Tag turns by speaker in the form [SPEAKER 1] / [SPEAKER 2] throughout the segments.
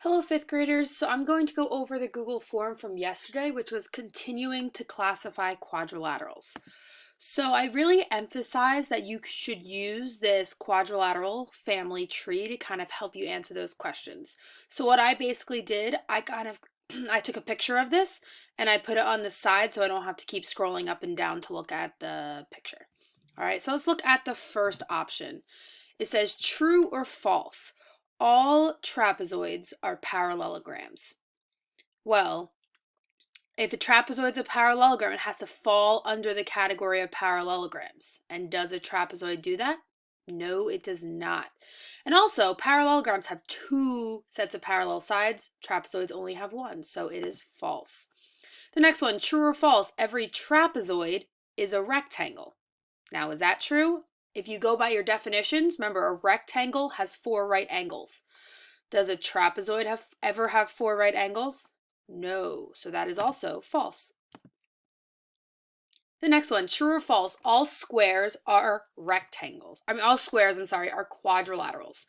[SPEAKER 1] Hello, fifth graders. So I'm going to go over the Google form from yesterday, which was continuing to classify quadrilaterals. So I really emphasize that you should use this quadrilateral family tree to kind of help you answer those questions. So what I basically did, I took a picture of this and I put it on the side so I don't have to keep scrolling up and down to look at the picture. All right, so let's look at the first option. It says true or false. All trapezoids are parallelograms. Well, if a trapezoid's a parallelogram, it has to fall under the category of parallelograms. And does a trapezoid do that? No, it does not. And also, parallelograms have two sets of parallel sides. Trapezoids only have one, so it is false. The next one, true or false, every trapezoid is a rectangle. Now, is that true? If you go by your definitions, remember a rectangle has 4 right angles. Does a trapezoid ever have 4 right angles? No, so that is also false. The next one, true or false, all squares are rectangles. All squares, are quadrilaterals.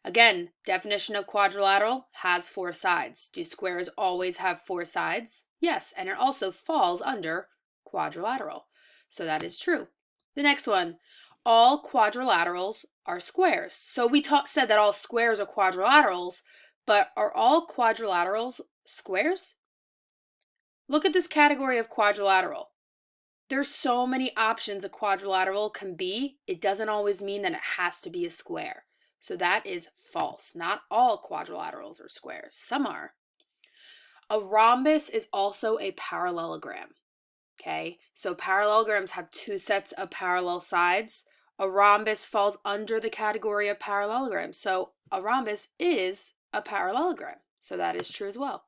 [SPEAKER 1] Again, definition of quadrilateral has 4 sides. Do squares always have 4 sides? Yes, and it also falls under quadrilateral. So that is true. The next one, all quadrilaterals are squares. So we said that all squares are quadrilaterals, but are all quadrilaterals squares? Look at this category of quadrilateral. There's so many options a quadrilateral can be. It doesn't always mean that it has to be a square. So that is false. Not all quadrilaterals are squares. Some are. A rhombus is also a parallelogram. Okay, so parallelograms have 2 sets of parallel sides. A rhombus falls under the category of parallelogram. So a rhombus is a parallelogram. So that is true as well.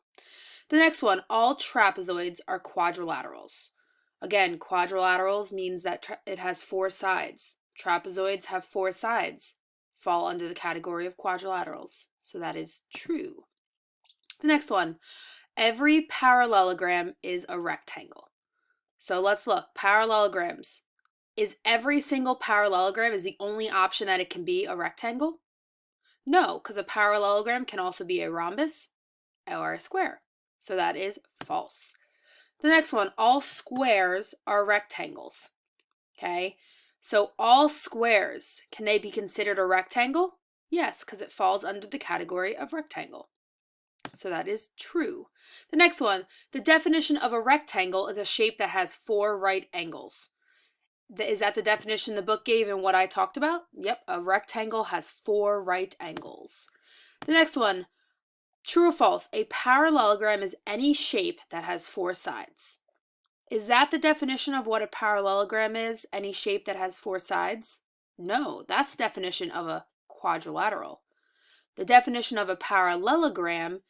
[SPEAKER 1] The next one, all trapezoids are quadrilaterals. Again, quadrilaterals means that it has 4 sides. Trapezoids have 4 sides, fall under the category of quadrilaterals. So that is true. The next one, every parallelogram is a rectangle. So let's look, parallelograms. Is every single parallelogram is the only option that it can be a rectangle? No, because a parallelogram can also be a rhombus or a square. So that is false. The next one, all squares are rectangles. Okay, so all squares, can they be considered a rectangle? Yes, because it falls under the category of rectangle. So that is true. The next one, the definition of a rectangle is a shape that has 4 right angles. Is that the definition the book gave and what I talked about? Yep, a rectangle has 4 right angles. The next one, true or false, a parallelogram is any shape that has 4 sides. Is that the definition of what a parallelogram is, any shape that has 4 sides? No, that's the definition of a quadrilateral. The definition of a parallelogram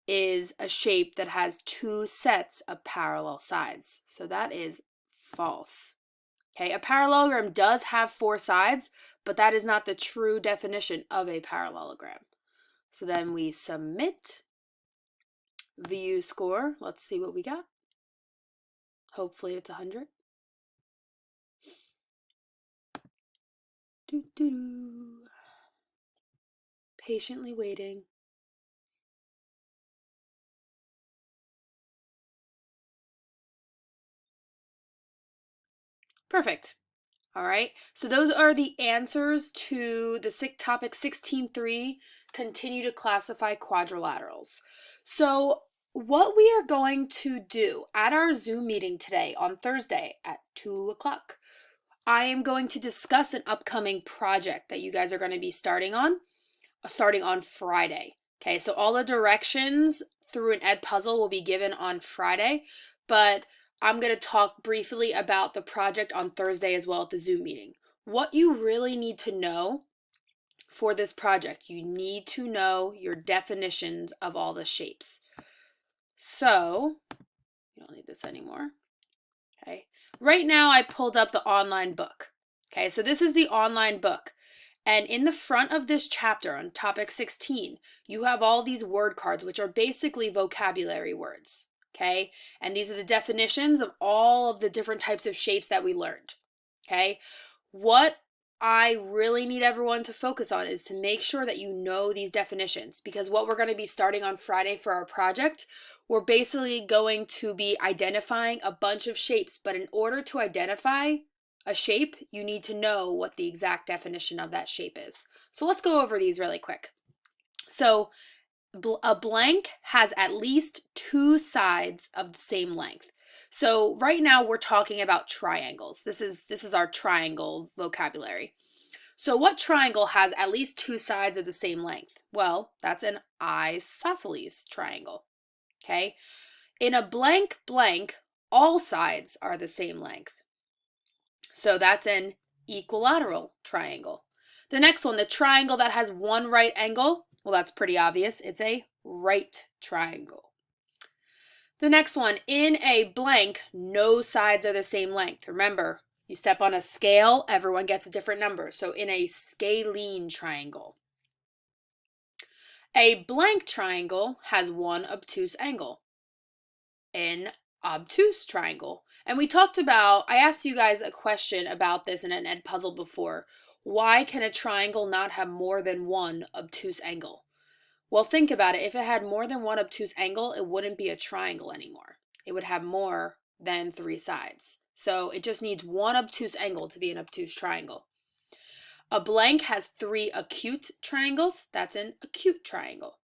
[SPEAKER 1] is a shape that has 2 sets of parallel sides. So that is false. Okay, a parallelogram does have 4 sides, but that is not the true definition of a parallelogram. So then we submit, view score. Let's see what we got. Hopefully it's 100. Patiently waiting. Perfect. All right, so those are the answers to the topic 16.3, continue to classify quadrilaterals. So what we are going to do at our Zoom meeting today on Thursday at 2 o'clock, I am going to discuss an upcoming project that you guys are going to be starting on Friday. Okay, so all the directions through an ed puzzle will be given on Friday, but I'm going to talk briefly about the project on Thursday as well at the Zoom meeting. What you really need to know for this project, you need to know your definitions of all the shapes. So, you don't need this anymore. Okay, right now I pulled up the online book. Okay, so this is the online book. And in the front of this chapter on topic 16, you have all these word cards, which are basically vocabulary words, okay? And these are the definitions of all of the different types of shapes that we learned, okay? What I really need everyone to focus on is to make sure that you know these definitions, because what we're going to be starting on Friday for our project, we're basically going to be identifying a bunch of shapes, but in order to identify a shape, you need to know what the exact definition of that shape is. So let's go over these really quick. So a blank has at least two sides of the same length. So right now we're talking about triangles. This is our triangle vocabulary. So what triangle has at least two sides of the same length? Well, that's an isosceles triangle. Okay? In a blank blank, all sides are the same length. So that's an equilateral triangle. The next one, the triangle that has one right angle, well, that's pretty obvious. It's a right triangle. The next one, in a blank, no sides are the same length. Remember, you step on a scale, everyone gets a different number. So in a scalene triangle. A blank triangle has one obtuse angle. An obtuse triangle. And we talked about, I asked you guys a question about this in an ed puzzle before. Why can a triangle not have more than one obtuse angle? Well, think about it. If it had more than one obtuse angle, it wouldn't be a triangle anymore. It would have more than three sides. So it just needs one obtuse angle to be an obtuse triangle. A blank has three acute triangles. That's an acute triangle.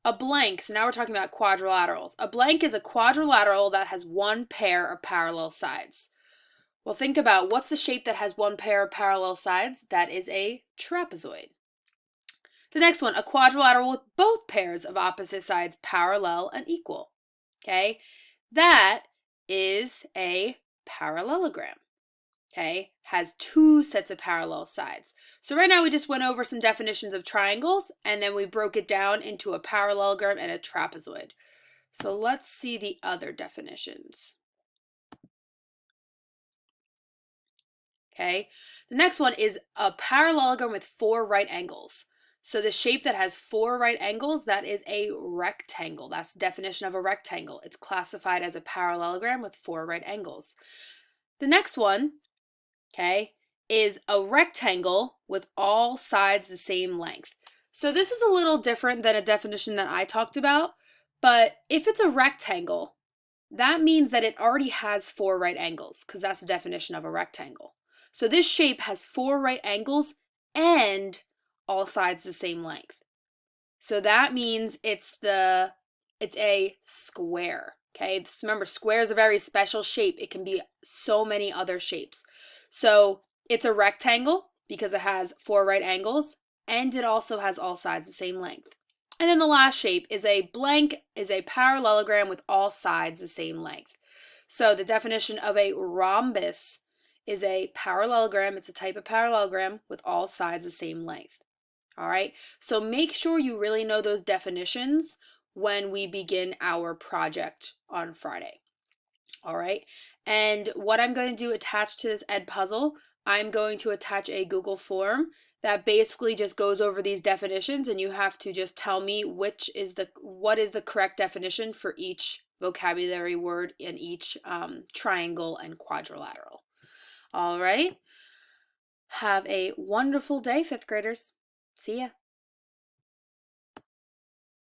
[SPEAKER 1] A blank, so now we're talking about quadrilaterals. A blank is a quadrilateral that has one pair of parallel sides. Well, think about what's the shape that has one pair of parallel sides? That is a trapezoid. The next one, a quadrilateral with both pairs of opposite sides parallel and equal. Okay, that is a parallelogram. Okay, has two sets of parallel sides. So right now we just went over some definitions of triangles, and then we broke it down into a parallelogram and a trapezoid. So let's see the other definitions. Okay, the next one is a parallelogram with four right angles. So the shape that has four right angles, that is a rectangle. That's the definition of a rectangle. It's classified as a parallelogram with four right angles. The next one, okay, is a rectangle with all sides the same length. So this is a little different than a definition that I talked about, but if it's a rectangle, that means that it already has four right angles, because that's the definition of a rectangle. So this shape has four right angles and all sides the same length. So that means it's a square. Okay, remember, square is a very special shape. It can be so many other shapes. So it's a rectangle because it has four right angles, and it also has all sides the same length. And then the last shape is a blank, is a parallelogram with all sides the same length. So the definition of a rhombus is a parallelogram. It's a type of parallelogram with all sides the same length. All right, so make sure you really know those definitions when we begin our project on Friday. All right, and what I'm going to do attached to this ed puzzle, I'm going to attach a Google form that basically just goes over these definitions, and you have to just tell me what is the correct definition for each vocabulary word in each triangle and quadrilateral. All right, have a wonderful day, fifth graders. See ya.